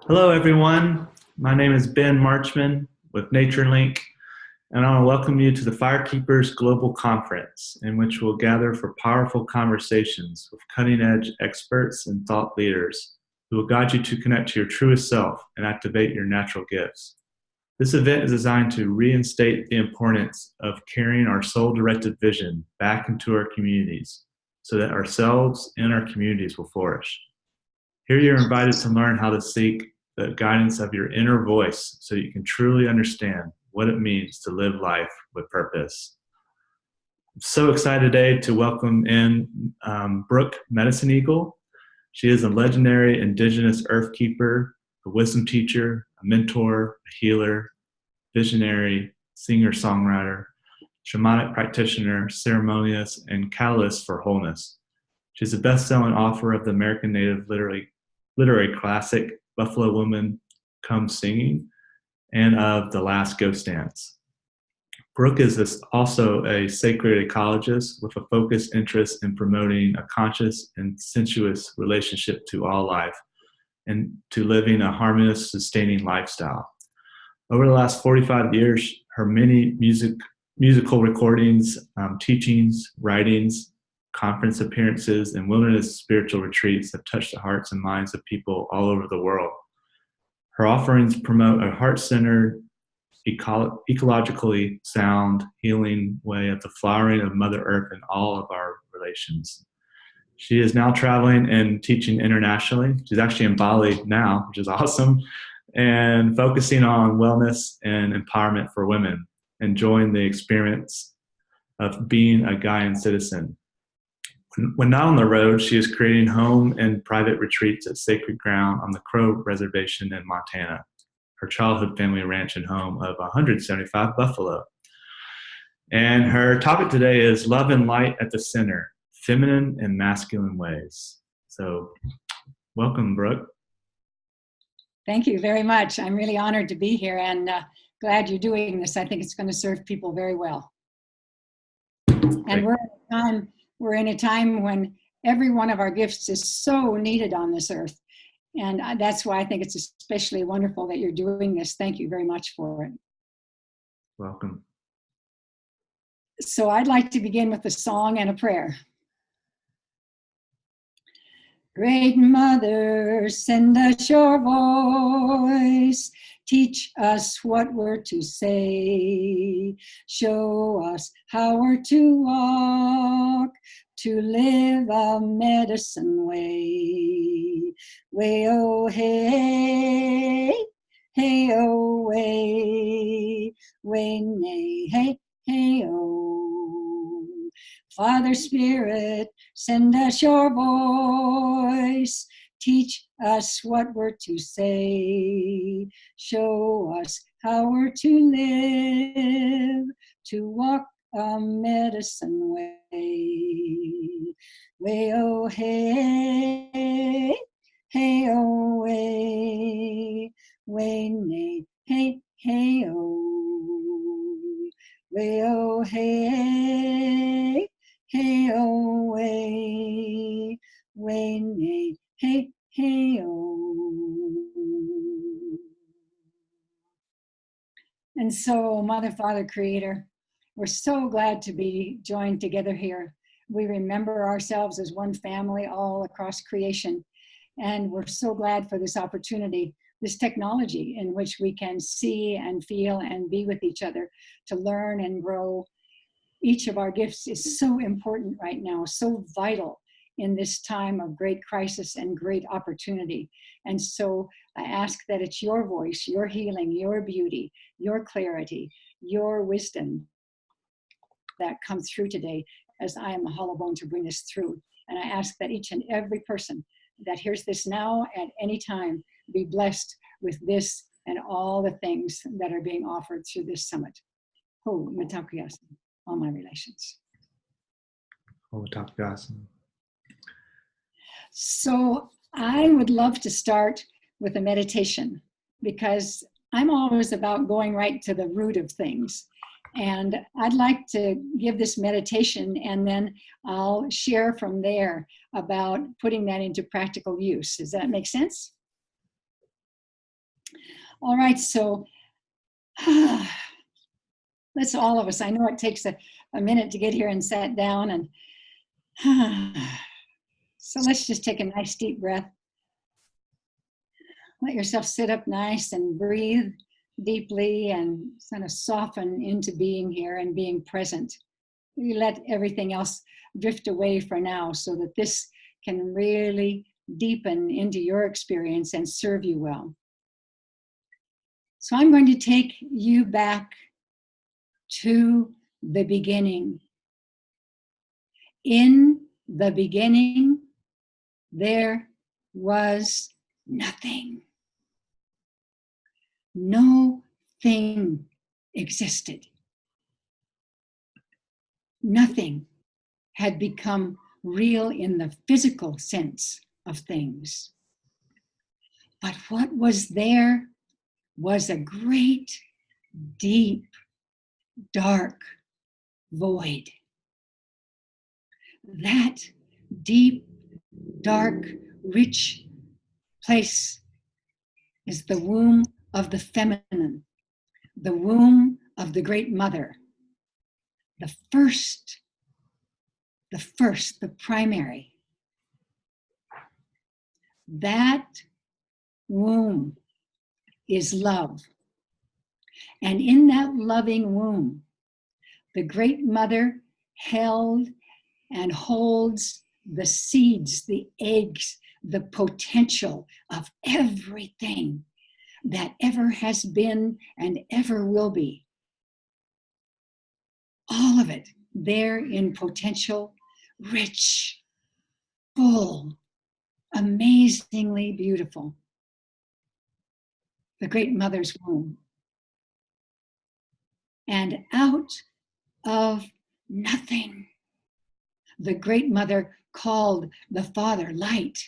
Hello, everyone. My name is Ben Marchman with NatureLink, and I want to welcome you to the Firekeepers Global Conference, in which we'll gather for powerful conversations with cutting-edge experts and thought leaders who will guide you to connect to your truest self and activate your natural gifts. This event is designed to reinstate the importance of carrying our soul-directed vision back into our communities so that ourselves and our communities will flourish. Here you're invited to learn how to seek the guidance of your inner voice so you can truly understand what it means to live life with purpose. I'm so excited today to welcome in Brooke Medicine Eagle. She is a legendary indigenous earth keeper, a wisdom teacher, a mentor, a healer, visionary, singer-songwriter, shamanic practitioner, ceremonious, and catalyst for wholeness. She's a best-selling author of the American Native literary classic Buffalo Woman Come Singing and of The Last Ghost Dance. Brooke is also a sacred ecologist with a focused interest in promoting a conscious and sensuous relationship to all life and to living a harmonious, sustaining lifestyle. Over the last 45 years, her many musical recordings, teachings, writings, conference appearances, and wilderness spiritual retreats have touched the hearts and minds of people all over the world. Her offerings promote a heart-centered, ecologically sound, healing way of the flowering of Mother Earth in all of our relations. She is now traveling and teaching internationally. She's actually in Bali now, which is awesome, and focusing on wellness and empowerment for women, enjoying the experience of being a Gaian citizen. When not on the road, she is creating home and private retreats at sacred ground on the Crow Reservation in Montana, her childhood family ranch and home of 175 buffalo. And her topic today is Love and Light at the Center, Feminine and Masculine Ways. So welcome, Brooke. Thank you very much. I'm really honored to be here and glad you're doing this. I think it's going to serve people very well. And we're in a time when every one of our gifts is so needed on this earth. And that's why I think it's especially wonderful that you're doing this. Thank you very much for it. Welcome. So I'd like to begin with a song and a prayer. Great Mother, send us your voice. Teach us what we're to say. Show us how we're to walk, to live a medicine way. Way, oh, hey, hey, oh, way, way, nay, hey, hey, oh. Father Spirit, send us your voice. Teach us what we're to say. Show us how we're to live, to walk a medicine way. Way, oh, hey, hey, oh, way, way, nay, hey, hey, oh. Way, oh, hey, hey, oh, way, way, nay, hey, hey, oh. And so, Mother, Father, Creator, we're so glad to be joined together here. We remember ourselves as one family all across creation. And we're so glad for this opportunity, this technology in which we can see and feel and be with each other to learn and grow. Each of our gifts is so important right now, so vital in this time of great crisis and great opportunity. And so I ask that it's your voice, your healing, your beauty, your clarity, your wisdom that comes through today as I am a hollow bone to bring this through. And I ask that each and every person that hears this now at any time be blessed with this and all the things that are being offered through this summit. Ho, Mitakuyasan, all my relations. Ho, Mitakuyasan. So I would love to start with a meditation because I'm always about going right to the root of things. And I'd like to give this meditation and then I'll share from there about putting that into practical use. Does that make sense? All right, so let's all of us. I know it takes a minute to get here and sat down, and so let's just take a nice deep breath. Let yourself sit up nice and breathe deeply and kind of soften into being here and being present. You let everything else drift away for now so that this can really deepen into your experience and serve you well. So I'm going to take you back to the beginning. In the beginning, there was nothing. No thing existed. Nothing had become real in the physical sense of things. But what was there was a great, deep, dark void. That deep, dark, rich place is the womb of the feminine, the womb of the Great Mother, the first, the primary. That womb is love. And in that loving womb, the Great Mother held and holds the seeds, the eggs, the potential of everything that ever has been and ever will be. All of it there in potential, rich, full, amazingly beautiful. The Great Mother's womb. And out of nothing, the Great Mother called the Father light.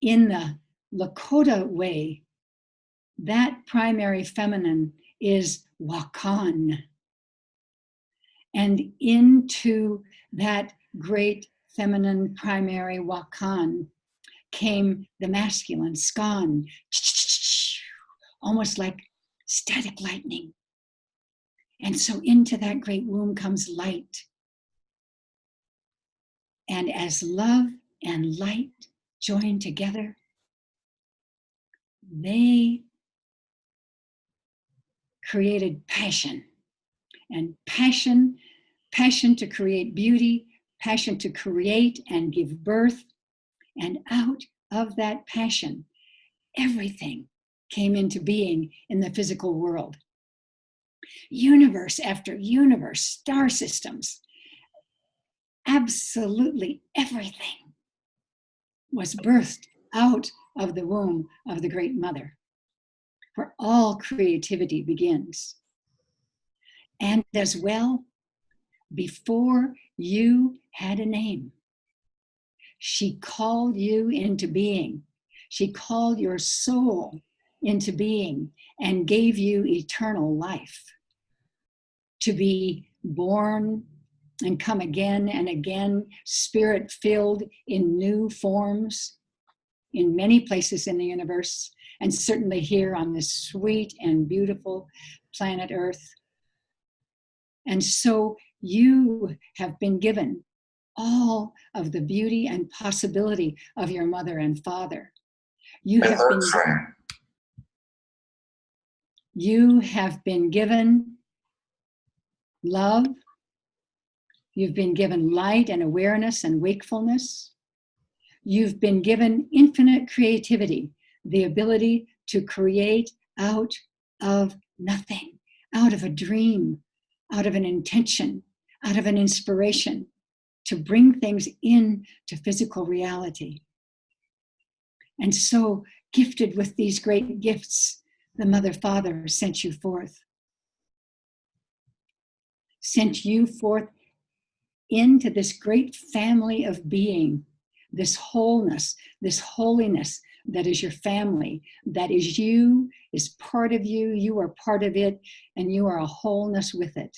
In the Lakota way, that primary feminine is Wakan. And into that great feminine primary Wakan came the masculine Skan, almost like static lightning. And so into that great womb comes light. And as love and light join together, they created passion. And passion to create beauty, passion to create and give birth. And out of that passion, everything came into being in the physical world. Universe after universe, star systems, absolutely everything was birthed out of the womb of the Great Mother, where all creativity begins. And as well, before you had a name, she called you into being. She called your soul into being and gave you eternal life to be born and come again and again, spirit-filled in new forms in many places in the universe, and certainly here on this sweet and beautiful planet Earth. And so you have been given all of the beauty and possibility of your mother and father. You have been given love. You've been given light and awareness and wakefulness. You've been given infinite creativity, the ability to create out of nothing, out of a dream, out of an intention, out of an inspiration, to bring things into physical reality. And so, gifted with these great gifts, the Mother Father sent you forth into this great family of being, this wholeness, this holiness that is your family, that is you, is part of you, you are part of it, and you are a wholeness with it.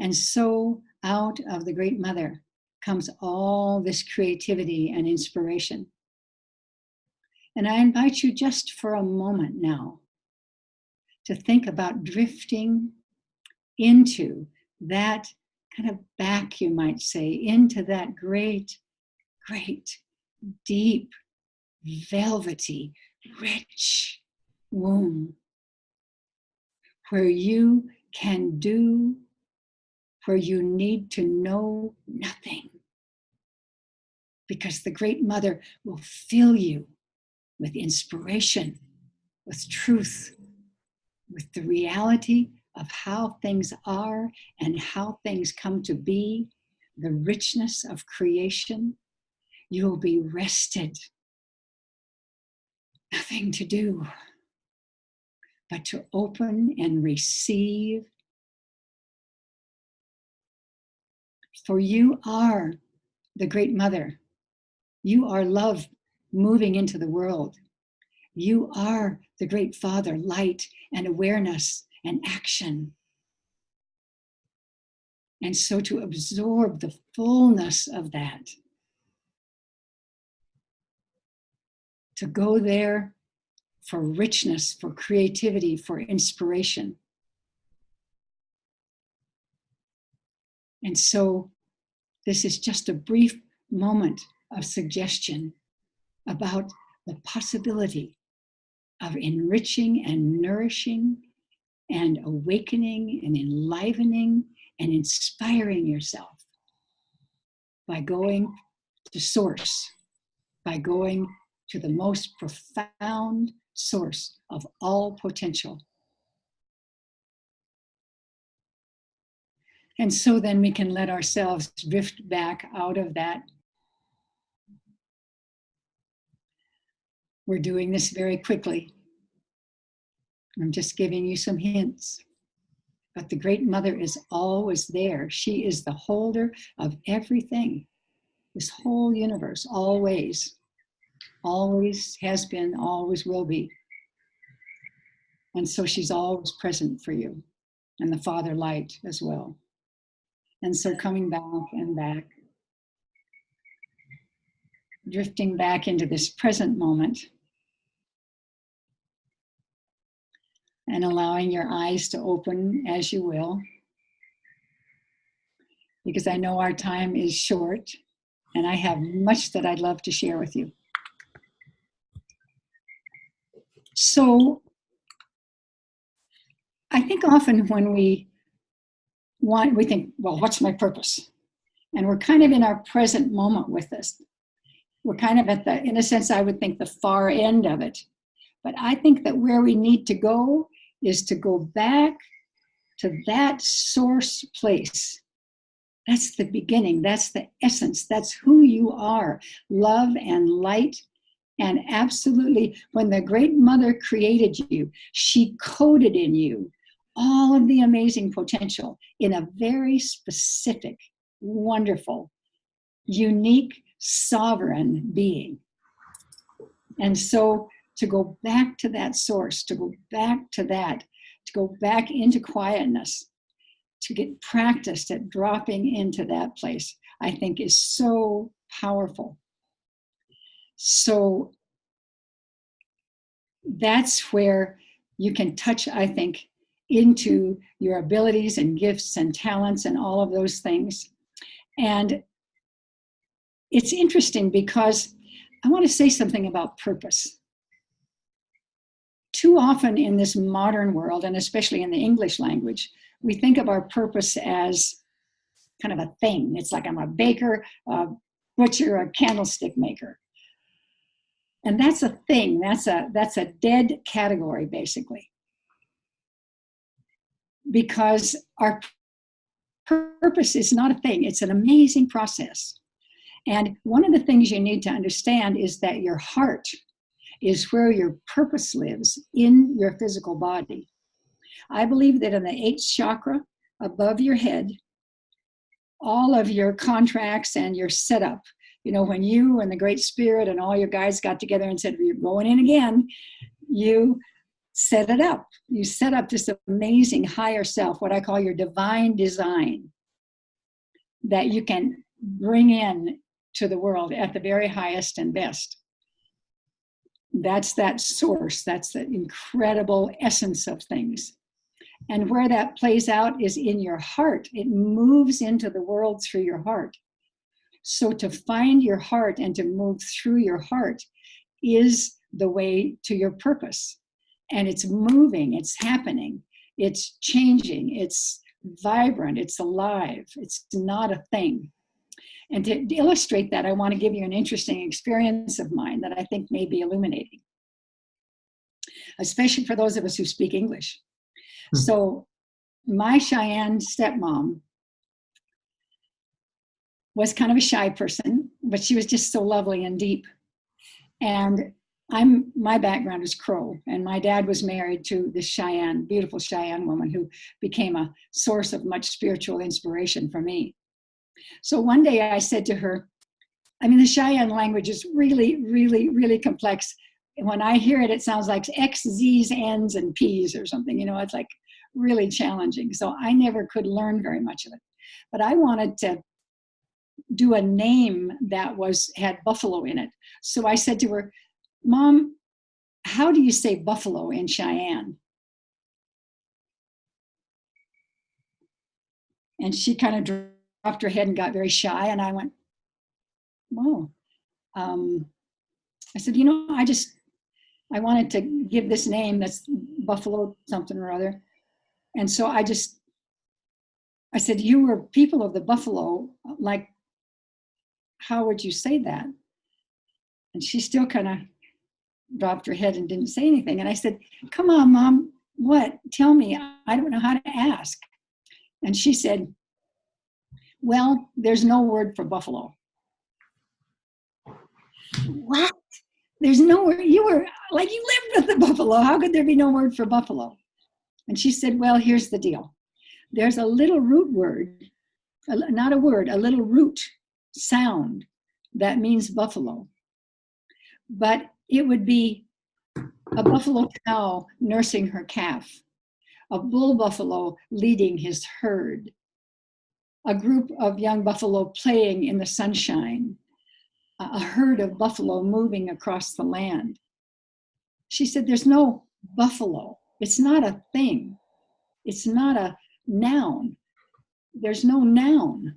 And so out of the Great Mother comes all this creativity and inspiration. And I invite you just for a moment now to think about drifting into that kind of back, you might say, into that great, great, deep, velvety, rich womb where you can do, where you need to know nothing. Because the Great Mother will fill you with inspiration, with truth, with the reality of how things are and how things come to be, the richness of creation. You'll be rested. Nothing to do but to open and receive. For you are the Great Mother. You are love moving into the world. You are the Great Father, light and awareness and action. And so to absorb the fullness of that, to go there for richness, for creativity, for inspiration. And so this is just a brief moment of suggestion about the possibility of enriching and nourishing and awakening and enlivening and inspiring yourself by going to source, by going to the most profound source of all potential. And so then we can let ourselves drift back out of that. We're doing this very quickly. I'm just giving you some hints. But the Great Mother is always there. She is the holder of everything. This whole universe, always has been, always will be. And so she's always present for you, and the Father Light as well. And so coming back and back, drifting back into this present moment, and allowing your eyes to open as you will, because I know our time is short, and I have much that I'd love to share with you. So I think often when we think, well, what's my purpose? And we're kind of in our present moment with this. We're kind of at the, in a sense, I would think the far end of it. But I think that where we need to go is to go back to that source place. That's the beginning. That's the essence. That's who you are. Love and light. And absolutely, when the Great Mother created you, she coded in you all of the amazing potential in a very specific, wonderful, unique, sovereign being. And so to go back to that source, to go back to that, to go back into quietness, to get practiced at dropping into that place, I think is so powerful. So that's where you can touch, I think, into your abilities and gifts and talents and all of those things. And it's interesting because I want to say something about purpose. Too often in this modern world, and especially in the English language, we think of our purpose as kind of a thing. It's like I'm a baker, a butcher, a candlestick maker. And that's a thing. That's a dead category, basically. Because our purpose is not a thing. It's an amazing process. And one of the things you need to understand is that your heart is where your purpose lives in your physical body. I believe that in the 8th chakra above your head, all of your contracts and your setup, you know, when you and the Great Spirit and all your guys got together and said, you're going in again, you set it up. You set up this amazing higher self, what I call your divine design, that you can bring in to the world at the very highest and best. That's that source. That's the incredible essence of things. And where that plays out is in your heart. It moves into the world through your heart. So to find your heart and to move through your heart is the way to your purpose. And it's moving, it's happening, it's changing, it's vibrant, it's alive, it's not a thing. And to illustrate that, I want to give you an interesting experience of mine that I think may be illuminating, especially for those of us who speak English. So my Cheyenne stepmom was kind of a shy person, but she was just so lovely and deep. And my background is Crow, and my dad was married to this Cheyenne, beautiful Cheyenne woman who became a source of much spiritual inspiration for me. So one day I said to her, I mean, the Cheyenne language is really, really, really complex. When I hear it, it sounds like X, Z's, N's, and P's or something. You know, it's like really challenging. So I never could learn very much of it. But I wanted to do a name that had buffalo in it. So I said to her, Mom, how do you say buffalo in Cheyenne? And she kind of dropped her head and got very shy. And I went, whoa. I said, you know, I wanted to give this name that's buffalo something or other. And so I said, you were people of the buffalo, like, how would you say that? And she still kind of dropped her head and didn't say anything. And I said, come on, Mom, what? Tell me, I don't know how to ask. And she said, well, there's no word for buffalo. What? There's no word? You were like, you lived with the buffalo. How could there be no word for buffalo? And she said, well, here's the deal. There's a little root word, not a word, a little root sound that means buffalo. But it would be a buffalo cow nursing her calf, a bull buffalo leading his herd, a group of young buffalo playing in the sunshine, a herd of buffalo moving across the land. She said, there's no buffalo. It's not a thing. It's not a noun. There's no noun.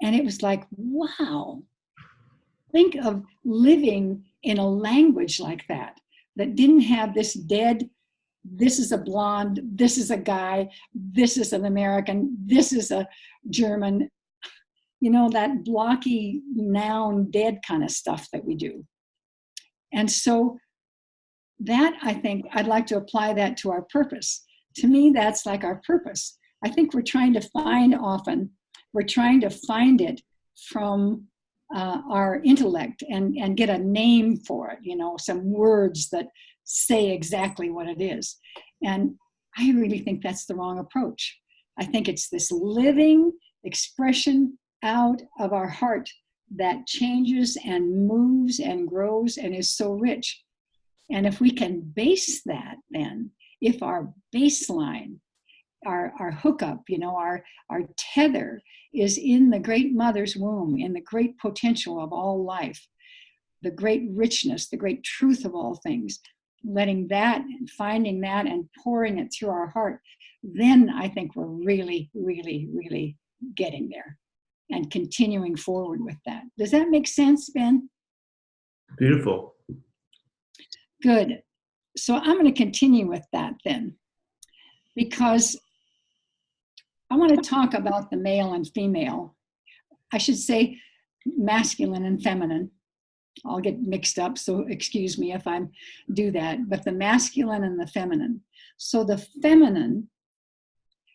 And it was like, wow. Think of living in a language like that didn't have this dead, this is a blonde, this is a guy, this is an American, this is a German, you know, that blocky noun dead kind of stuff that we do. And so that, I think, I'd like to apply that to our purpose. To me, that's like our purpose. I think we're trying to find it from our intellect and get a name for it, you know, some words that say exactly what it is. And I really think that's the wrong approach. I think it's this living expression out of our heart that changes and moves and grows and is so rich. And if we can base that, then if our baseline, our hookup, you know, our tether is in the great mother's womb, in the great potential of all life, the great richness, the great truth of all things, letting that and finding that and pouring it through our heart, then I think we're really, really, really getting there and continuing forward with that. Does that make sense, Ben? Beautiful. Good. So I'm going to continue with that then, because I want to talk about the male and female. I should say masculine and feminine. I'll get mixed up, so excuse me if I do that, but the masculine and the feminine. So the feminine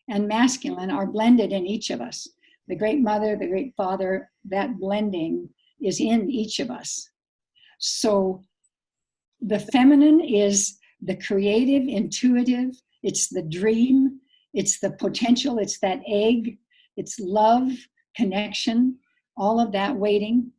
and masculine are blended in each of us. The great mother, the great father, that blending is in each of us. So the feminine is the creative, intuitive, it's the dream, it's the potential, it's that egg, it's love, connection, all of that waiting.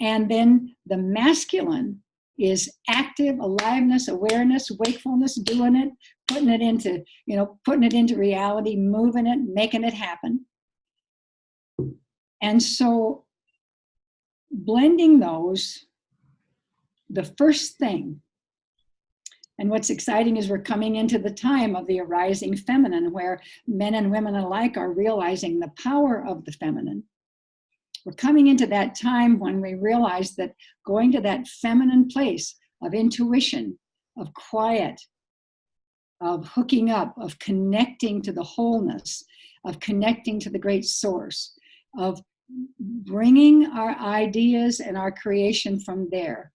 And then the masculine is active, aliveness, awareness, wakefulness, doing it, putting it into reality, moving it, making it happen. And so blending those the first thing, and what's exciting is we're coming into the time of the arising feminine, where men and women alike are realizing the power of the feminine. We're coming into that time when we realize that going to that feminine place of intuition, of quiet, of hooking up, of connecting to the wholeness, of connecting to the great source, of bringing our ideas and our creation from there.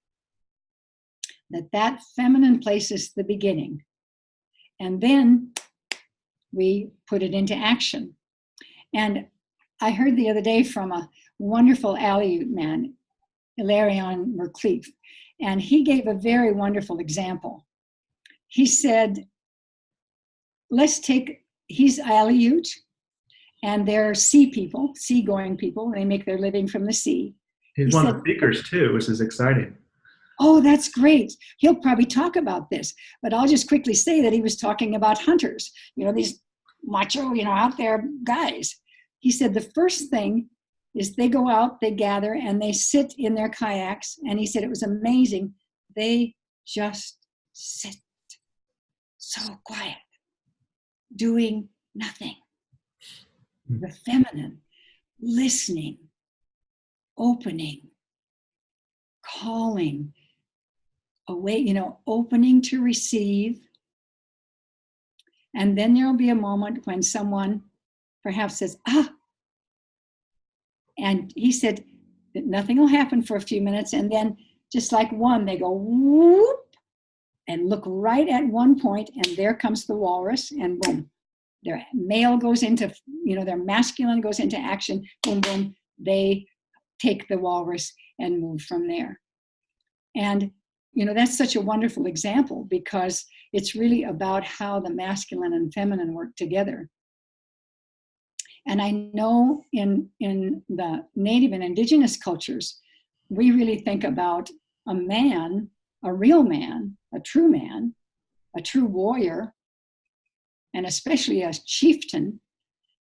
That feminine place is the beginning. And then we put it into action. And I heard the other day from a wonderful Aleut man, Hilarion Mercleaf, and he gave a very wonderful example. He said, he's Aleut, and they're sea people, seagoing people. They make their living from the sea. He's one of the speakers too, which is exciting. Oh, that's great. He'll probably talk about this, but I'll just quickly say that he was talking about hunters, these macho, out there guys. He said the first thing is they go out, they gather, and they sit in their kayaks. And he said it was amazing. They just sit so quiet, doing nothing. The feminine, listening, opening, calling, away, opening to receive. And then there'll be a moment when someone perhaps says, and he said that nothing will happen for a few minutes. And then just like one, they go whoop and look right at one point, and there comes the walrus, and boom, their male goes into, their masculine goes into action, boom, boom, they take the walrus and move from there. And that's such a wonderful example, because it's really about how the masculine and feminine work together. And I know in the Native and Indigenous cultures, we really think about a man, a real man, a true warrior, and especially a chieftain,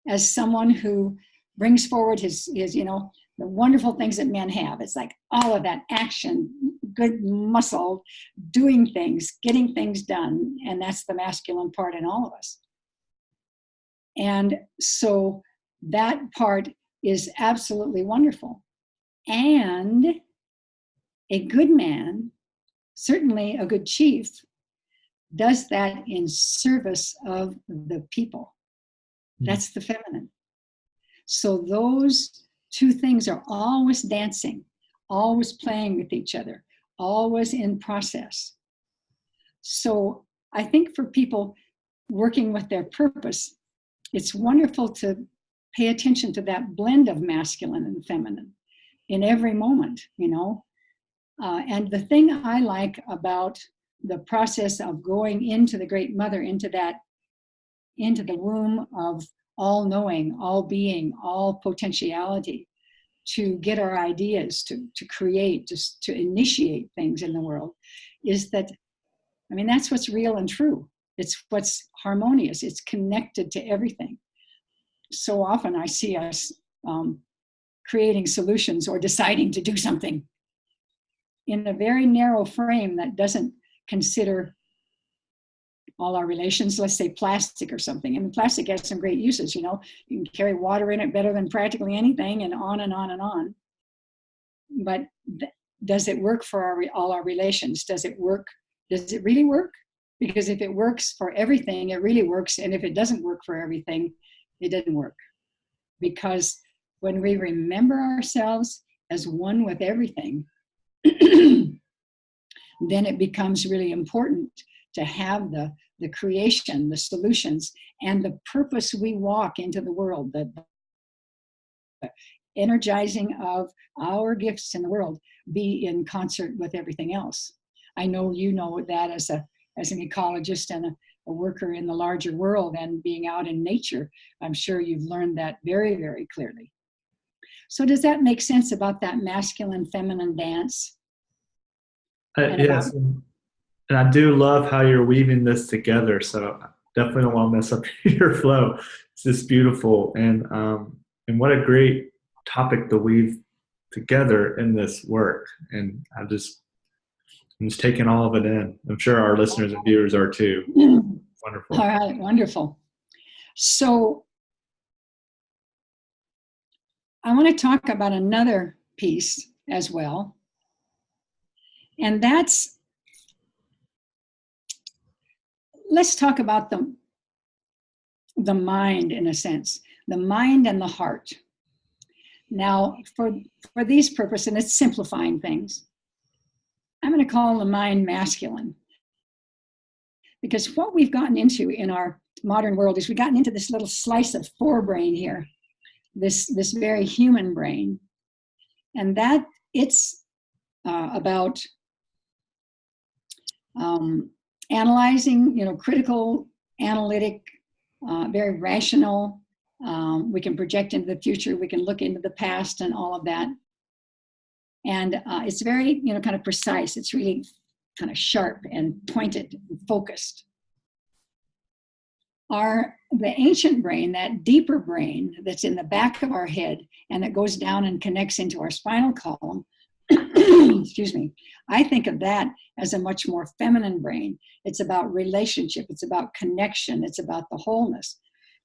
as someone who brings forward his the wonderful things that men have. It's like all of that action, good muscle, doing things, getting things done. And that's the masculine part in all of us. And so that part is absolutely wonderful. And a good man, certainly a good chief, does that in service of the people. That's the feminine. So those two things are always dancing, always playing with each other, always in process. So I think for people working with their purpose, it's wonderful to pay attention to that blend of masculine and feminine in every moment, and the thing I like about the process of going into the Great Mother, into the womb of all knowing, all being, all potentiality, to get our ideas, to create, to initiate things in the world, is that, that's what's real and true. It's what's harmonious. It's connected to everything. So often I see us creating solutions or deciding to do something in a very narrow frame that doesn't consider all our relations. Let's say plastic or something. Plastic has some great uses, you can carry water in it better than practically anything, and on and on and on. But does it work for all our relations? Does it work? Does it really work? Because if it works for everything, it really works. And if it doesn't work for everything, it doesn't work. Because when we remember ourselves as one with everything, then it becomes really important to have the creation, the solutions, and the purpose we walk into the world, the energizing of our gifts in the world be in concert with everything else. I know you know that as an ecologist and a worker in the larger world and being out in nature, I'm sure you've learned that very, very clearly. So does that make sense about that masculine, feminine dance? Yes, and I do love how you're weaving this together. So I definitely don't want to mess up your flow. It's just beautiful, and what a great topic to weave together in this work. And I'm just taking all of it in. I'm sure our listeners and viewers are too. Wonderful. All right, wonderful. So I want to talk about another piece as well. And that's, let's talk about the mind in a sense, the mind and the heart. Now, for these purposes, and it's simplifying things, I'm going to call the mind masculine. Because what we've gotten into in our modern world is we've gotten into this little slice of forebrain here, this very human brain. And that it's about analyzing, critical, analytic, very rational. We can project into the future. We can look into the past and all of that. And it's very, kind of precise. It's really kind of sharp and pointed and focused. The ancient brain, that deeper brain that's in the back of our head and that goes down and connects into our spinal column, excuse me, I think of that as a much more feminine brain. It's about relationship. It's about connection. It's about the wholeness.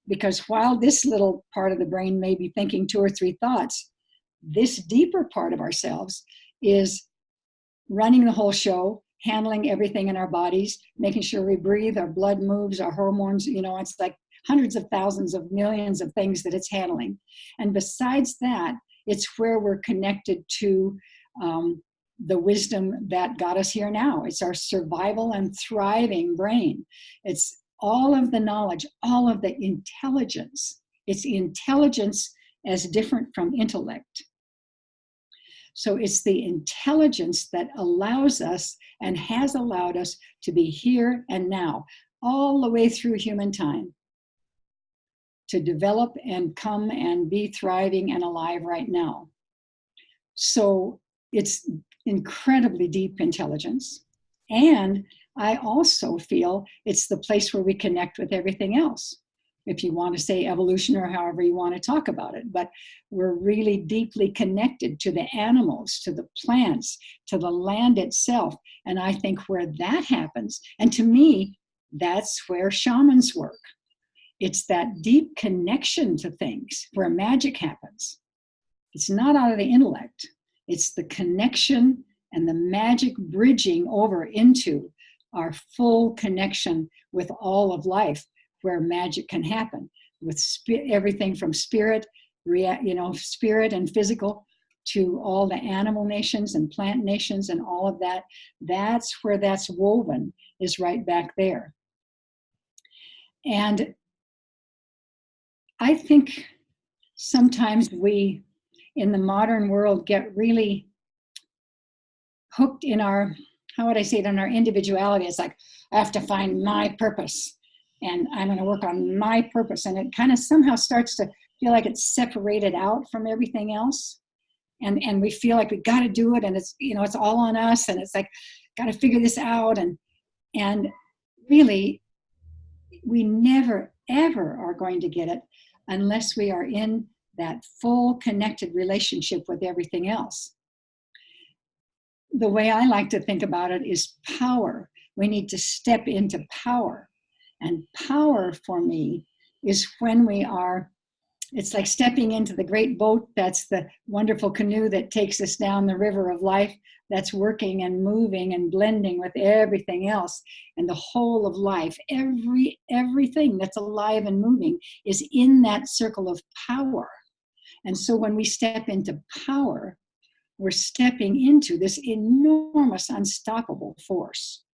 Because while this little part of the brain may be thinking 2 or 3 thoughts, this deeper part of ourselves is running the whole show, handling everything in our bodies, making sure we breathe, our blood moves, our hormones, it's like hundreds of thousands of millions of things that it's handling. And besides that, it's where we're connected to the wisdom that got us here now. It's our survival and thriving brain. It's all of the knowledge, all of the intelligence. It's intelligence as different from intellect. So it's the intelligence that allows us and has allowed us to be here and now, all the way through human time, to develop and come and be thriving and alive right now. So it's incredibly deep intelligence. And I also feel it's the place where we connect with everything else. If you want to say evolution or however you want to talk about it, but we're really deeply connected to the animals, to the plants, to the land itself. And I think where that happens, and to me, that's where shamans work. It's that deep connection to things where magic happens. It's not out of the intellect. It's the connection and the magic bridging over into our full connection with all of life, where magic can happen with everything from spirit, spirit and physical, to all the animal nations and plant nations and all of that. That's where that's woven, is right back there. And I think sometimes we, in the modern world, get really hooked in our, how would I say it, in our individuality. It's like, I have to find my purpose, and I'm going to work on my purpose. And it kind of somehow starts to feel like it's separated out from everything else. And we feel like we got to do it, and it's, it's all on us, and it's like, got to figure this out. And really, we never, ever are going to get it unless we are in that full connected relationship with everything else. The way I like to think about it is power. We need to step into power. And power for me is when we are, it's like stepping into the great boat. That's the wonderful canoe that takes us down the river of life, that's working and moving and blending with everything else. And the whole of life, everything that's alive and moving is in that circle of power. And so when we step into power, we're stepping into this enormous, unstoppable force.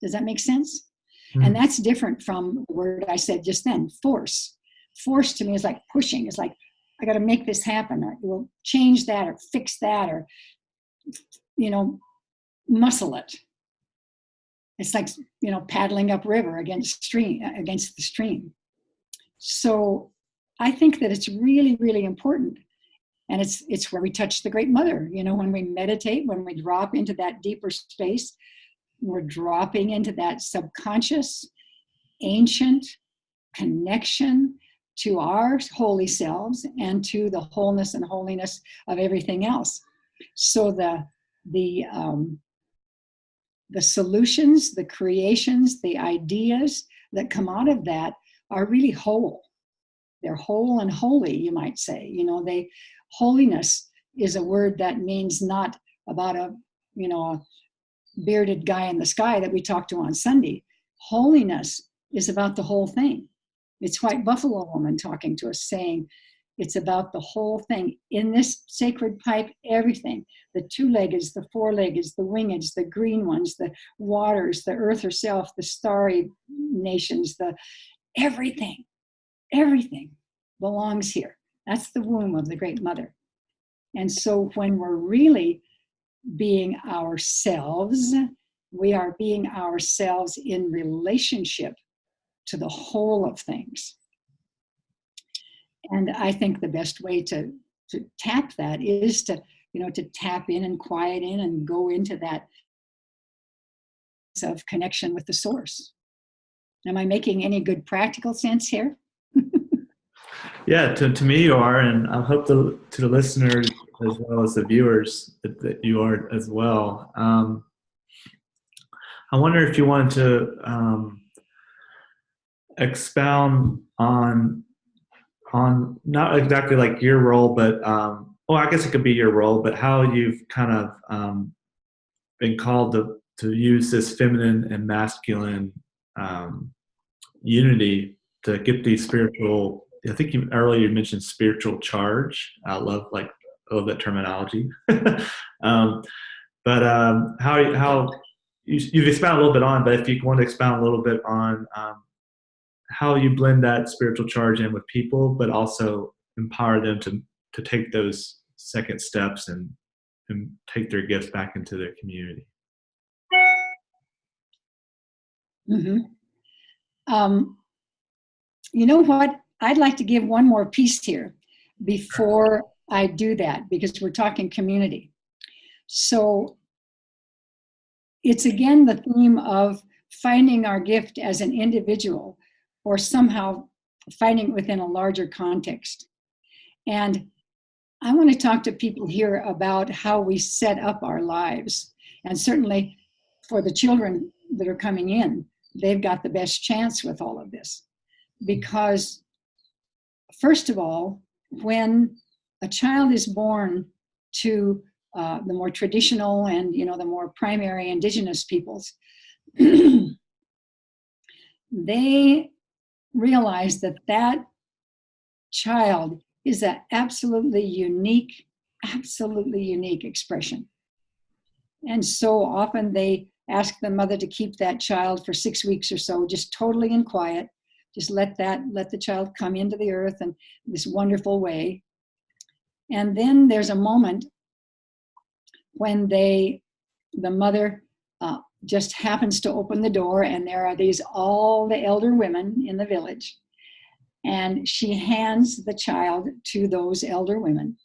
Does that make sense? Mm-hmm. And that's different from the word I said just then, force. Force to me is like pushing. It's like, I got to make this happen. Or we'll change that or fix that or, muscle it. It's like, paddling upriver against the stream. So I think that it's really, really important. And it's where we touch the Great Mother. When we meditate, when we drop into that deeper space, we're dropping into that subconscious, ancient connection to our holy selves and to the wholeness and holiness of everything else. So the the solutions, the creations, the ideas that come out of that are really whole. They're whole and holy, you might say. Holiness is a word that means not about a bearded guy in the sky that we talk to on Sunday. Holiness is about the whole thing. It's White Buffalo Woman talking to us, saying it's about the whole thing. In this sacred pipe, everything, the two-leggeds, the four-leggeds, the wingeds, the green ones, the waters, the earth herself, the starry nations, everything belongs here. That's the womb of the Great Mother. And so when we're really being ourselves, we are being ourselves in relationship to the whole of things. And I think the best way to tap that is to tap in and quiet in and go into that of connection with the source. Am I making any good practical sense here? Yeah, to me you are, and I hope to the listeners as well as the viewers that you are as well. I wonder if you wanted to expound on not exactly like your role, but I guess it could be your role, but how you've kind of been called to use this feminine and masculine unity to get these spiritual. I think earlier you mentioned spiritual charge. I love that terminology. But how you've expounded a little bit on, but if you want to expound a little bit on how you blend that spiritual charge in with people, but also empower them to take those second steps and take their gifts back into their community. Mm-hmm. You know what? I'd like to give one more piece here before I do that, because we're talking community. So it's again the theme of finding our gift as an individual, or somehow finding it within a larger context. And I want to talk to people here about how we set up our lives. And certainly for the children that are coming in, they've got the best chance with all of this. Because first of all, when a child is born to the more traditional and the more primary indigenous peoples, they realize that child is an absolutely unique expression. And so often they ask the mother to keep that child for 6 weeks or so, just totally in quiet. Just let the child come into the earth in this wonderful way. And then there's a moment when the mother just happens to open the door, and there are all the elder women in the village. And she hands the child to those elder women.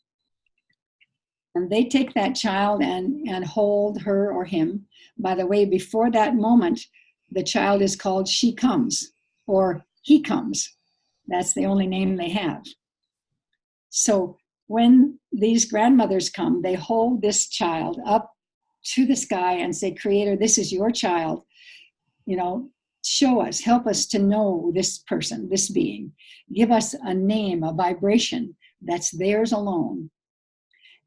And they take that child and hold her or him. By the way, before that moment, the child is called She Comes or He Comes. That's the only name they have. So when these grandmothers come, they hold this child up to the sky and say, Creator, this is your child. Show us, help us to know this person, this being. Give us a name, a vibration that's theirs alone.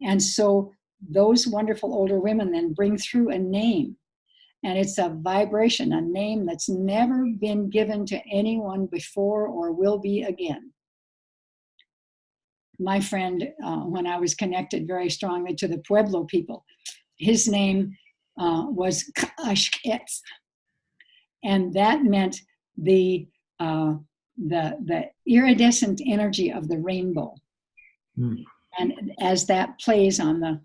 And so those wonderful older women then bring through a name. And it's a vibration, a name that's never been given to anyone before or will be again. My friend, when I was connected very strongly to the Pueblo people, his name was Kashketz. And that meant the iridescent energy of the rainbow. Mm. And as that plays on the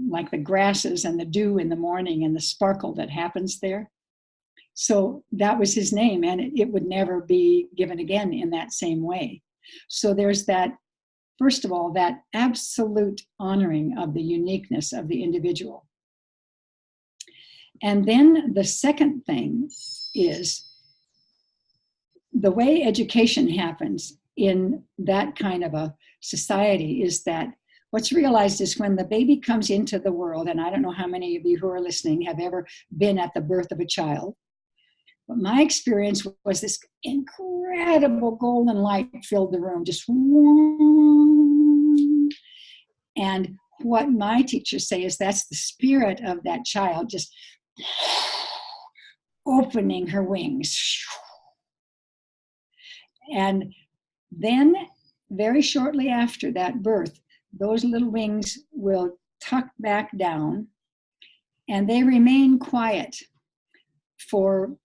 like the grasses and the dew in the morning and the sparkle that happens there. So that was his name, and it would never be given again in that same way. So there's that, first of all, that absolute honoring of the uniqueness of the individual. And then the second thing is the way education happens in that kind of a society is that what's realized is when the baby comes into the world, and I don't know how many of you who are listening have ever been at the birth of a child, but my experience was this incredible golden light filled the room, just warm. And what my teachers say is that's the spirit of that child just opening her wings. And then very shortly after that birth, those little wings will tuck back down and they remain quiet for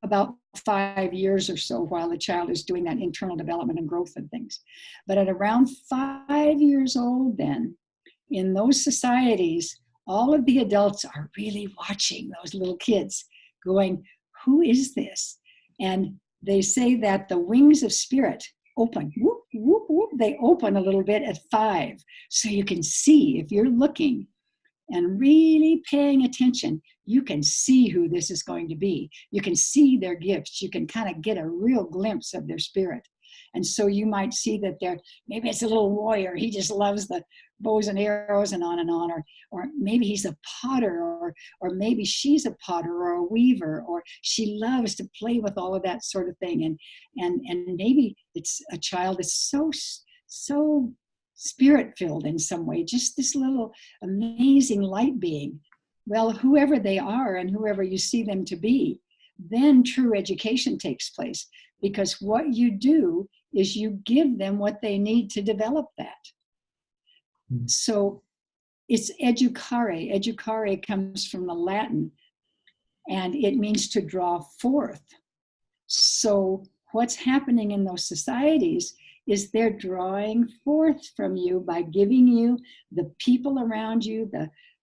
about 5 years or so while the child is doing that internal development and growth and things. But at around 5 years old then, in those societies, all of the adults are really watching those little kids going, who is this? And they say that the wings of spirit open, whoop, whoop, whoop. They open a little bit at 5. So you can see, if you're looking and really paying attention, you can see who this is going to be. You can see their gifts. You can kind of get a real glimpse of their spirit. And so you might see that maybe it's a little warrior. He just loves the bows and arrows and on, or maybe he's a potter, or maybe she's a potter or a weaver, or she loves to play with all of that sort of thing. And maybe it's a child that's so spirit-filled in some way, just this little amazing light being. Well, whoever they are and whoever you see them to be, then true education takes place, because what you do is you give them what they need to develop that. So it's educare. Educare comes from the Latin, and it means to draw forth. So what's happening in those societies is they're drawing forth from you by giving you the people around you,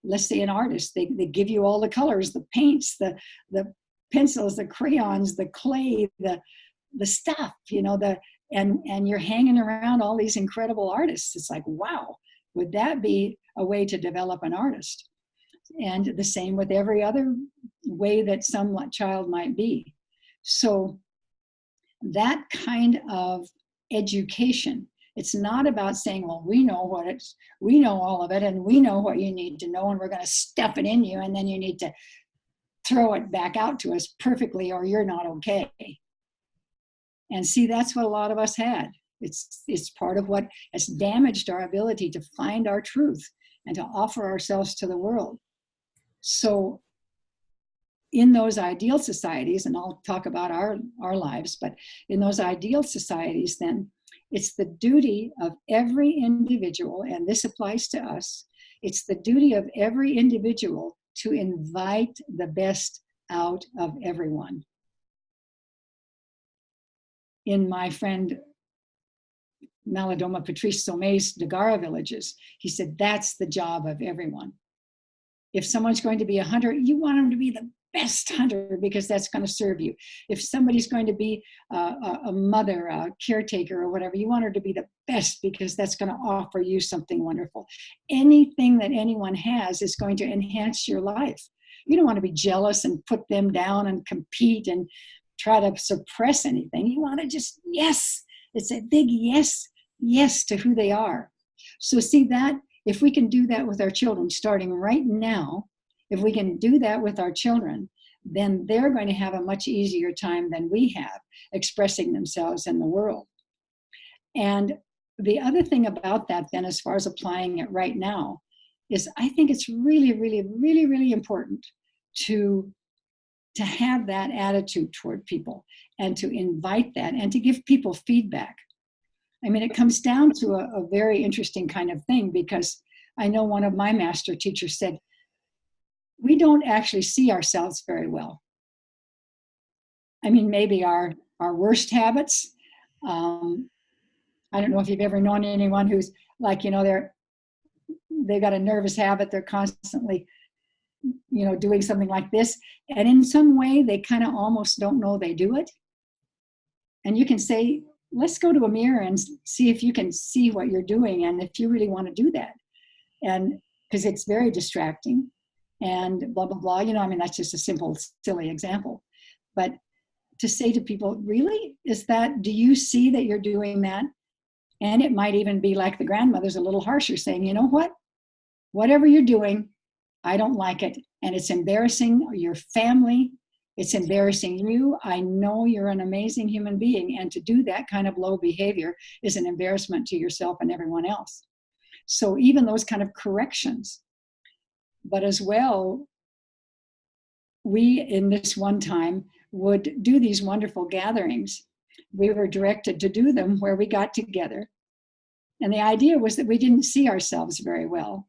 let's say an artist, they give you all the colors, the paints, the pencils, the crayons, the clay, the stuff, and you're hanging around all these incredible artists. It's like, wow, would that be a way to develop an artist? And the same with every other way that some child might be. So that kind of education, it's not about saying, well, we know all of it, and we know what you need to know, and we're going to stuff it in you, and then you need to throw it back out to us perfectly, or you're not okay. And see, that's what a lot of us had. It's part of what has damaged our ability to find our truth and to offer ourselves to the world. So in those ideal societies, and I'll talk about our lives, but in those ideal societies, then it's the duty of every individual, and this applies to us, it's the duty of every individual to invite the best out of everyone. In my friend Malidoma Patrice Somme's Dagara villages, he said, that's the job of everyone. If someone's going to be a hunter, you want them to be the best hunter, because that's going to serve you. If somebody's going to be a mother, a caretaker, or whatever, you want her to be the best, because that's going to offer you something wonderful. Anything that anyone has is going to enhance your life. You don't want to be jealous and put them down and compete and try to suppress anything. You want to just, yes, it's a big yes to who they are. So see that, if we can do that with our children starting right now, if we can do that with our children, then they're going to have a much easier time than we have expressing themselves in the world. And the other thing about that then, as far as applying it right now, is I think it's really, really, really, really important to have that attitude toward people, and to invite that, and to give people feedback. I mean, it comes down to a very interesting kind of thing, because I know one of my master teachers said, we don't actually see ourselves very well. I mean, maybe our worst habits. I don't know if you've ever known anyone who's like, they've got a nervous habit. They're constantly, doing something like this. And in some way, they kind of almost don't know they do it. And you can say, let's go to a mirror and see if you can see what you're doing, and if you really want to do that. And because it's very distracting and blah, blah, blah. That's just a simple, silly example. But to say to people, really, do you see that you're doing that? And it might even be like the grandmother's a little harsher, saying, you know what? Whatever you're doing, I don't like it. And it's embarrassing your family. It's embarrassing you. I know you're an amazing human being. And to do that kind of low behavior is an embarrassment to yourself and everyone else. So even those kind of corrections. But as well, we in this one time would do these wonderful gatherings. We were directed to do them where we got together. And the idea was that we didn't see ourselves very well.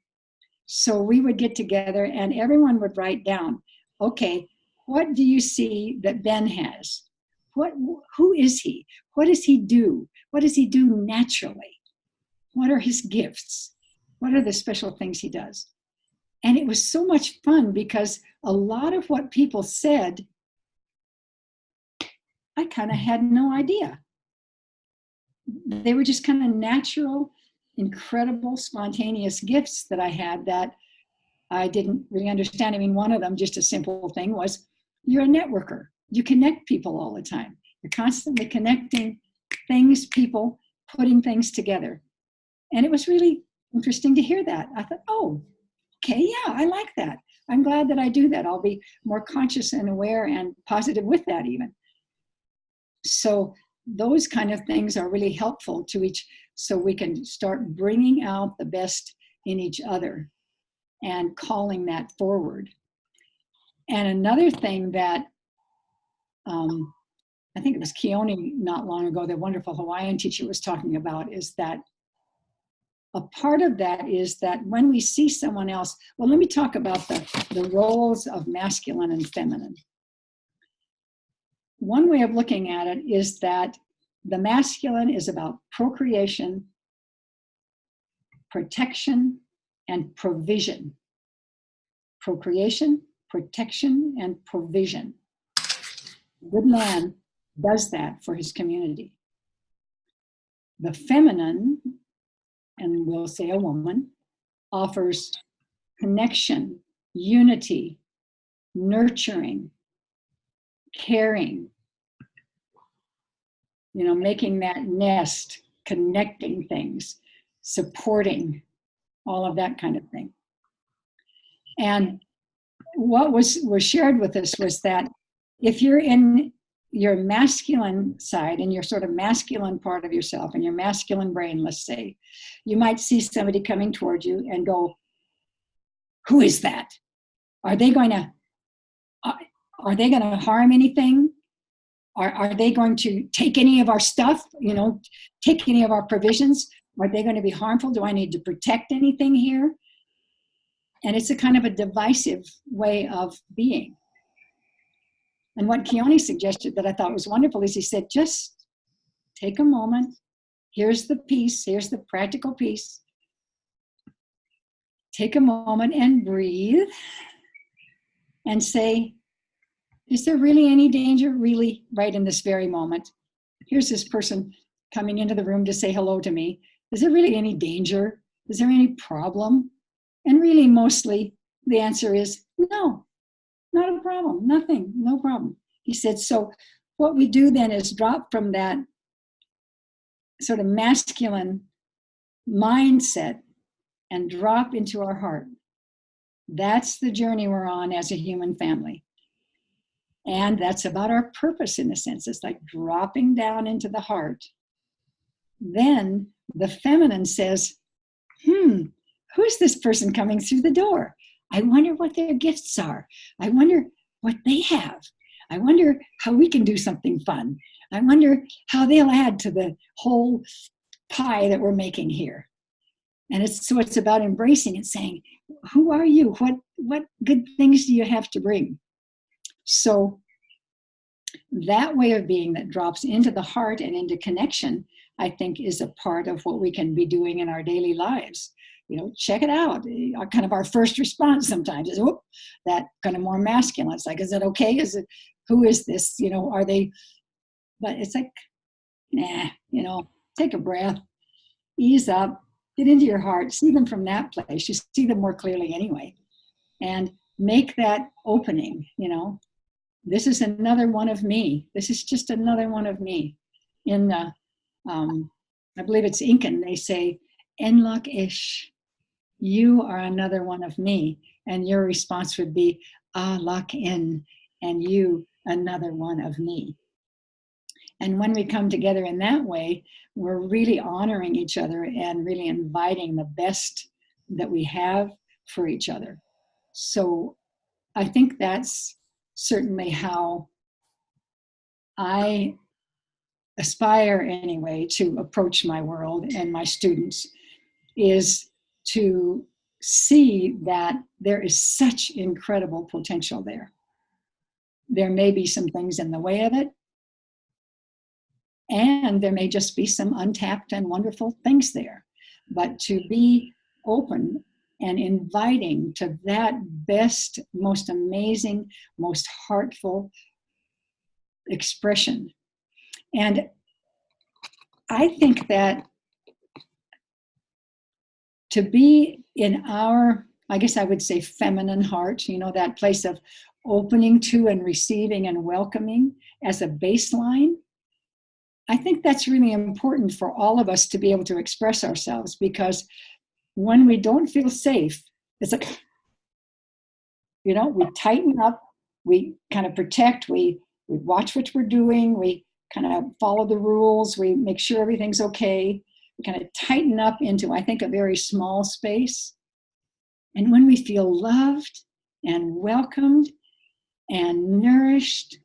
So we would get together and everyone would write down, okay, what do you see that Ben has? Who is he? What does he do? What does he do naturally? What are his gifts? What are the special things he does? And it was so much fun because a lot of what people said, I kind of had no idea. They were just kind of natural, incredible, spontaneous gifts that I had that I didn't really understand. I mean, one of them, just a simple thing, was you're a networker. You connect people all the time. You're constantly connecting things, people, putting things together. And it was really interesting to hear that. I thought, oh, okay, yeah, I like that. I'm glad that I do that. I'll be more conscious and aware and positive with that even. So those kind of things are really helpful to each, so we can start bringing out the best in each other and calling that forward. And another thing that I think it was Keone not long ago, the wonderful Hawaiian teacher, was talking about, is that a part of that is that when we see someone else, well, let me talk about the roles of masculine and feminine. One way of looking at it is that the masculine is about procreation, protection, and provision. Procreation, protection, and provision. A good man does that for his community. The feminine, and we'll say a woman, offers connection, unity, nurturing, caring, making that nest, connecting things, supporting, all of that kind of thing. And what was shared with us was that if you're in your masculine side, in your sort of masculine part of yourself, in your masculine brain, let's say, you might see somebody coming towards you and go, who is that? Are they going to harm anything? Are they going to take any of our stuff, take any of our provisions? Are they going to be harmful? Do I need to protect anything here? And it's a kind of a divisive way of being. And what Keone suggested that I thought was wonderful is he said, just take a moment. Here's the piece. Here's the practical piece. Take a moment and breathe and say, is there really any danger? Really, right in this very moment. Here's this person coming into the room to say hello to me. Is there really any danger? Is there any problem? And really, mostly, the answer is no, not a problem, nothing, no problem. He said, so what we do then is drop from that sort of masculine mindset and drop into our heart. That's the journey we're on as a human family. And that's about our purpose in a sense. It's like dropping down into the heart. Then the feminine says, who's this person coming through the door? I wonder what their gifts are. I wonder what they have. I wonder how we can do something fun. I wonder how they'll add to the whole pie that we're making here. And it's about embracing and saying, who are you? What good things do you have to bring? So that way of being that drops into the heart and into connection, I think, is a part of what we can be doing in our daily lives. Check it out. Kind of our first response sometimes is, whoop, that kind of more masculine. It's like, is it okay? Who is this? Are they, but it's like, nah, take a breath, ease up, get into your heart, see them from that place. You see them more clearly anyway. And make that opening, this is another one of me. This is just another one of me in the I believe it's Incan, they say, Enlak ish, you are another one of me. And your response would be, Ah lak in, and you another one of me. And when we come together in that way, we're really honoring each other and really inviting the best that we have for each other. So I think that's certainly how I aspire anyway to approach my world and my students, is to see that there is such incredible potential there. There may be some things in the way of it, and there may just be some untapped and wonderful things there. But to be open and inviting to that best, most amazing, most heartful expression. And I think that to be in our, I guess I would say, feminine heart, that place of opening to and receiving and welcoming as a baseline, I think that's really important for all of us to be able to express ourselves, because when we don't feel safe, it's like, we tighten up, we kind of protect, we watch what we're doing, we kind of follow the rules, we make sure everything's okay. We kind of tighten up into, I think, a very small space. And when we feel loved and welcomed and nourished,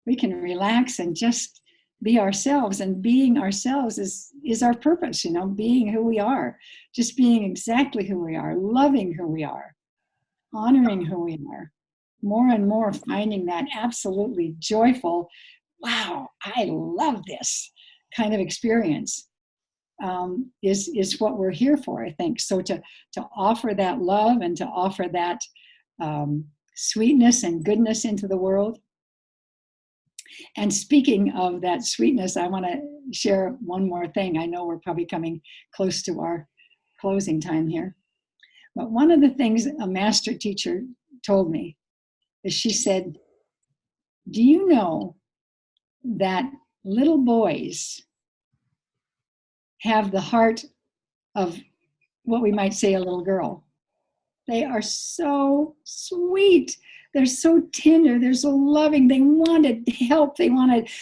we can relax and just be ourselves. And being ourselves is our purpose, being who we are, just being exactly who we are, loving who we are, honoring who we are, more and more finding that absolutely joyful, wow, I love this kind of experience, is what we're here for, I think. So to offer that love and to offer that sweetness and goodness into the world. And speaking of that sweetness, I want to share one more thing. I know we're probably coming close to our closing time here. But one of the things a master teacher told me is, she said, do you know that little boys have the heart of what we might say a little girl? They are so sweet. They're so tender. They're so loving. They want to help. They want to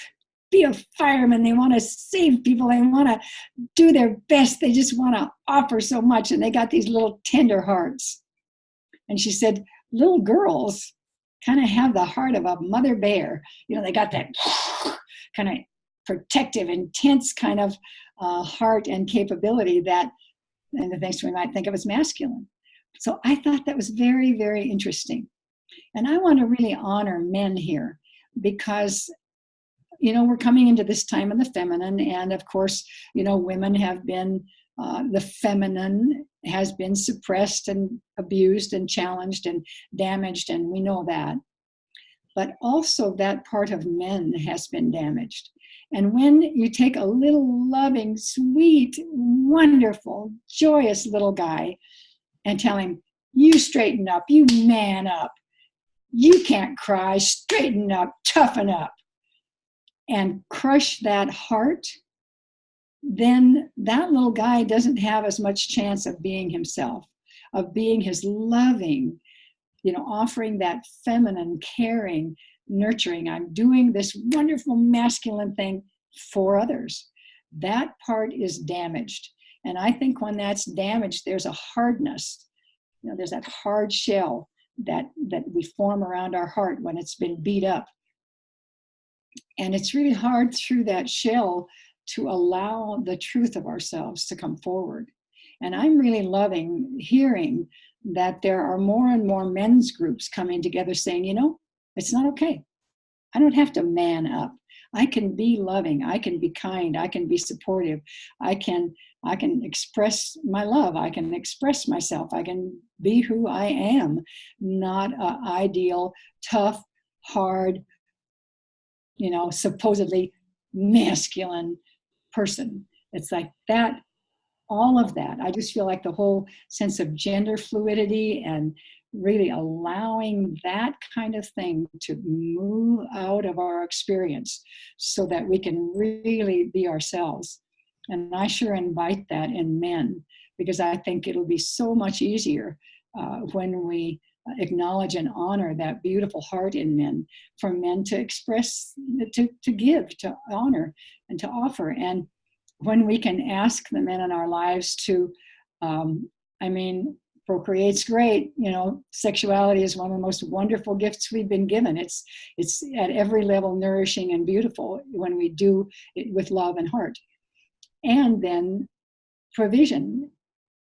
be a fireman. They want to save people. They want to do their best. They just want to offer so much. And they got these little tender hearts. And she said, little girls kind of have the heart of a mother bear. They got that kind of protective, intense kind of heart and capability that, and the things we might think of as masculine. So I thought that was very, very interesting. And I want to really honor men here, because we're coming into this time of the feminine, and of course, women have been, the feminine has been suppressed and abused and challenged and damaged, and we know that. But also that part of men has been damaged. And when you take a little loving, sweet, wonderful, joyous little guy and tell him, you straighten up, you man up, you can't cry, straighten up, toughen up, and crush that heart, then that little guy doesn't have as much chance of being himself, of being his loving, offering that feminine, caring, nurturing, I'm doing this wonderful masculine thing for others. That part is damaged. And I think when that's damaged, there's a hardness, there's that hard shell that we form around our heart when it's been beat up. And it's really hard through that shell to allow the truth of ourselves to come forward. And I'm really loving hearing that there are more and more men's groups coming together saying, it's not okay. I don't have to man up. I can be loving. I can be kind. I can be supportive. I can express my love. I can express myself. I can be who I am, not an ideal, tough, hard, supposedly masculine person. It's like that, all of that. I just feel like the whole sense of gender fluidity and really allowing that kind of thing to move out of our experience so that we can really be ourselves. And I sure invite that in men, because I think it'll be so much easier when we acknowledge and honor that beautiful heart in men, for men to express, to give, to honor, and to offer. And when we can ask the men in our lives to, I mean, procreate's great. You know, sexuality is one of the most wonderful gifts we've been given. It's at every level nourishing and beautiful when we do it with love and heart. And then provision.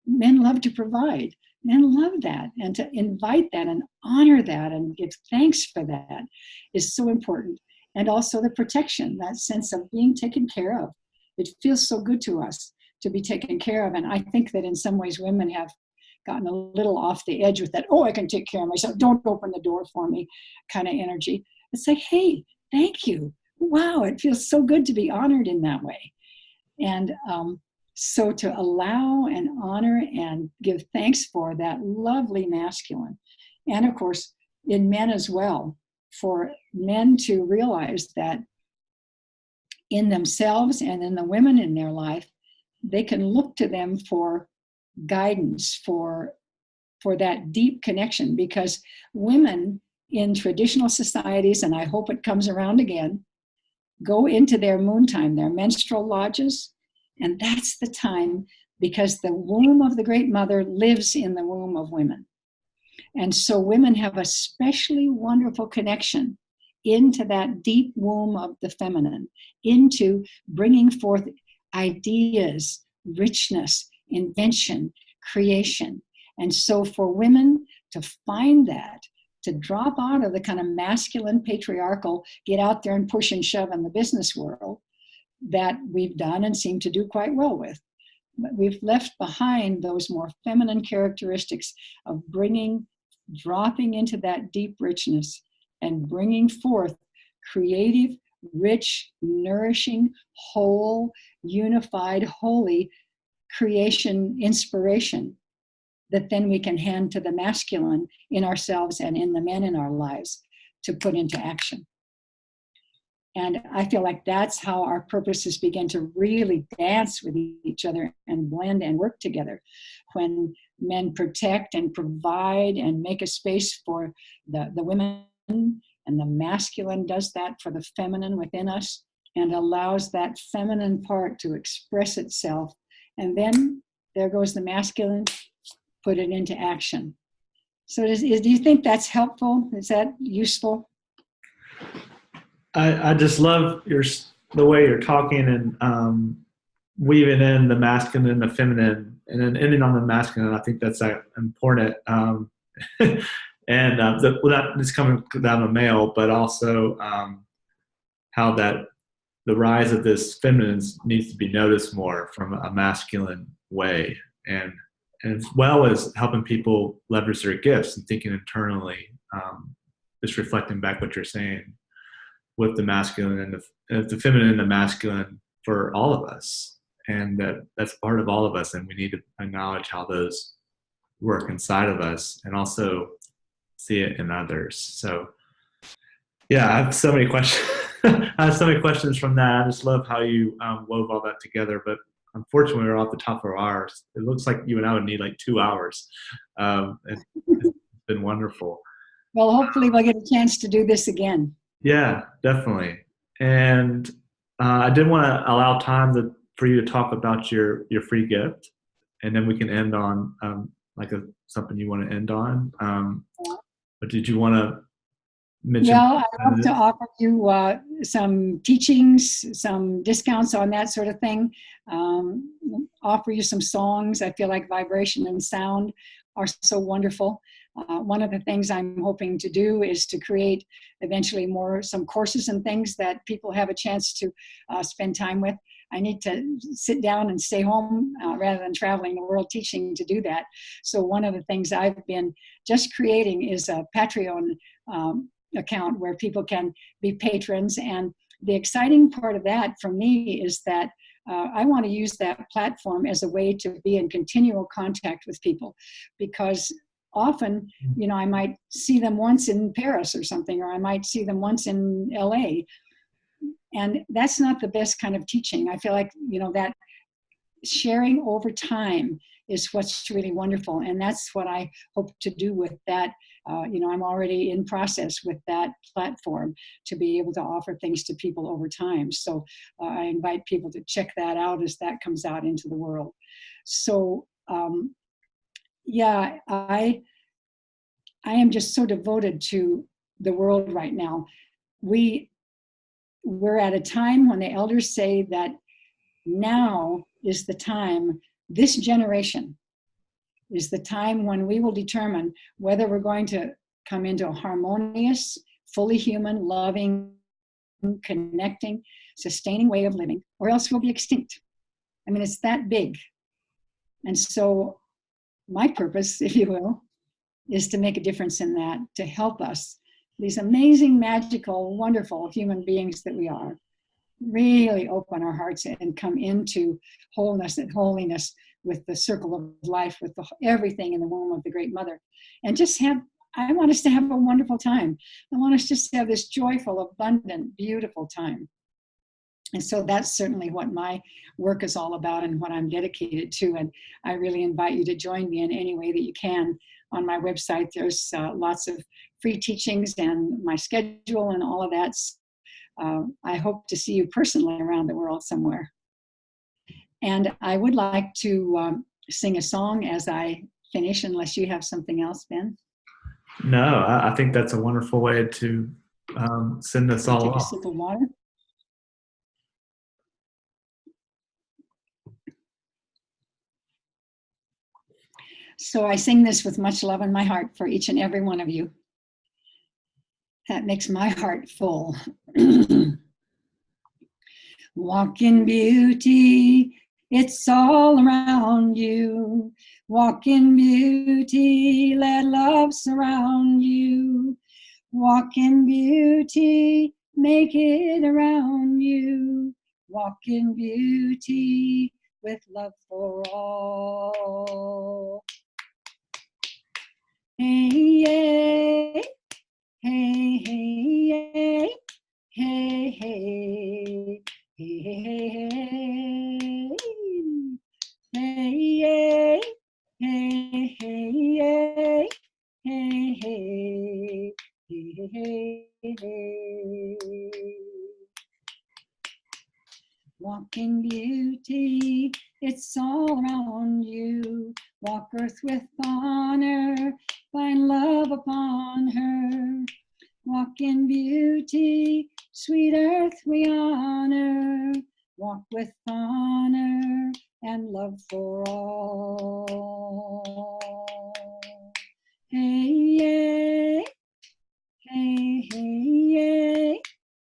Men love to provide. Men love that. And to invite that and honor that and give thanks for that is so important. And also the protection, that sense of being taken care of. It feels so good to us to be taken care of. And I think that in some ways women have gotten a little off the edge with that, oh, I can take care of myself, don't open the door for me kind of energy. It's like, hey, thank you. Wow, it feels so good to be honored in that way. And so to allow and honor and give thanks for that lovely masculine. And of course, in men as well, for men to realize that in themselves and in the women in their life, they can look to them for guidance, for that deep connection. Because women in traditional societies, and I hope it comes around again, go into their moon time, their menstrual lodges, and that's the time, because the womb of the Great Mother lives in the womb of women. And so women have a specially wonderful connection into that deep womb of the feminine, into bringing forth ideas, richness, invention, creation. And so for women to find that, to drop out of the kind of masculine, patriarchal, get out there and push and shove in the business world that we've done and seem to do quite well with. But we've left behind those more feminine characteristics of dropping into that deep richness and bringing forth creative, rich, nourishing, whole, unified, holy creation inspiration that then we can hand to the masculine in ourselves and in the men in our lives to put into action. And I feel like that's how our purposes begin to really dance with each other and blend and work together. When men protect and provide and make a space for the women, and the masculine does that for the feminine within us and allows that feminine part to express itself. And then there goes the masculine, put it into action. So do you think that's helpful? Is that useful? I just love the way you're talking and weaving in the masculine and the feminine, and then ending on the masculine. I think that's important. And that is coming down a male, but also how that the rise of this feminine needs to be noticed more from a masculine way, and as well as helping people leverage their gifts and thinking internally, just reflecting back what you're saying with the masculine and the feminine and the masculine for all of us. And that's part of all of us. And we need to acknowledge how those work inside of us and also see it in others. So yeah, I have so many questions. I have so many questions from that. I just love how you wove all that together. But unfortunately, we're off the top of our hours. It looks like you and I would need like 2 hours. It's been wonderful. Well, hopefully we'll get a chance to do this again. Yeah, definitely. And I did want to allow time for you to talk about your free gift, and then we can end on something you want to end on. But did you want to mention? Well, I'd love to offer you some teachings, some discounts on that sort of thing. Offer you some songs. I feel like vibration and sound are so wonderful. One of the things I'm hoping to do is to create eventually some courses and things that people have a chance to spend time with. I need to sit down and stay home rather than traveling the world teaching to do that. So one of the things I've been just creating is a Patreon account where people can be patrons. And the exciting part of that for me is that I want to use that platform as a way to be in continual contact with people, because often, you know, I might see them once in Paris or something, or I might see them once in LA. And that's not the best kind of teaching. I feel like, you know, that sharing over time is what's really wonderful. And that's what I hope to do with that. You know, I'm already in process with that platform to be able to offer things to people over time. So I invite people to check that out as that comes out into the world. So yeah, I am just so devoted to the world right now. We're at a time when the elders say that now is the time, this generation is the time when we will determine whether we're going to come into a harmonious, fully human, loving, connecting, sustaining way of living, or else we'll be extinct. I mean, it's that big. And so my purpose, if you will, is to make a difference in that, to help us, these amazing, magical, wonderful human beings that we are, really open our hearts and come into wholeness and holiness with the circle of life, with everything in the womb of the Great Mother. And just I want us to have a wonderful time. I want us just to have this joyful, abundant, beautiful time. And so that's certainly what my work is all about and what I'm dedicated to. And I really invite you to join me in any way that you can. On my website, there's lots of free teachings and my schedule and all of that. I hope to see you personally around the world somewhere. And I would like to sing a song as I finish, unless you have something else, Ben. No, I think that's a wonderful way to send us all Take a off. sip of water. So I sing this with much love in my heart for each and every one of you. That makes my heart full. Walk in beauty, it's all around you. Walk in beauty, let love surround you. Walk in beauty, make it around you. Walk in beauty with love for all. Hey, yay. Hey, hey, hey, hey, hey, hey, hey, hey, hey, hey, hey, hey, hey. Walk in beauty, it's all around you. Walk earth with honor, find love upon her. Walk in beauty, sweet earth we honor. Walk with honor and love for all. Hey, yay. Hey, hey, yay.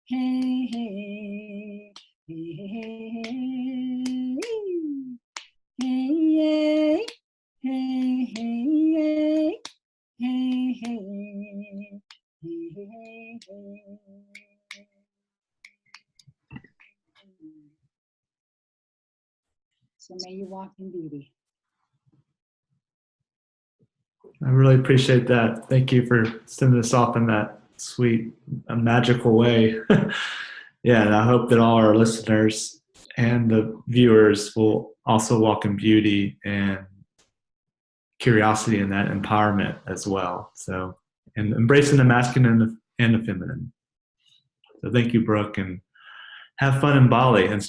Hey, hey. Hey, hey, hey, hey, hey, hey, hey, hey, hey, hey. So may you walk in beauty. I really appreciate that. Thank you for sending us off in that sweet, magical way. Yeah, and I hope that all our listeners and the viewers will also walk in beauty and curiosity and that empowerment as well. So, and embracing the masculine and the feminine. So thank you, Brooke, and have fun in Bali and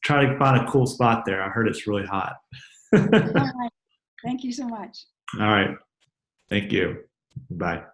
try to find a cool spot there. I heard it's really hot. All right. Thank you so much. All right. Thank you. Bye.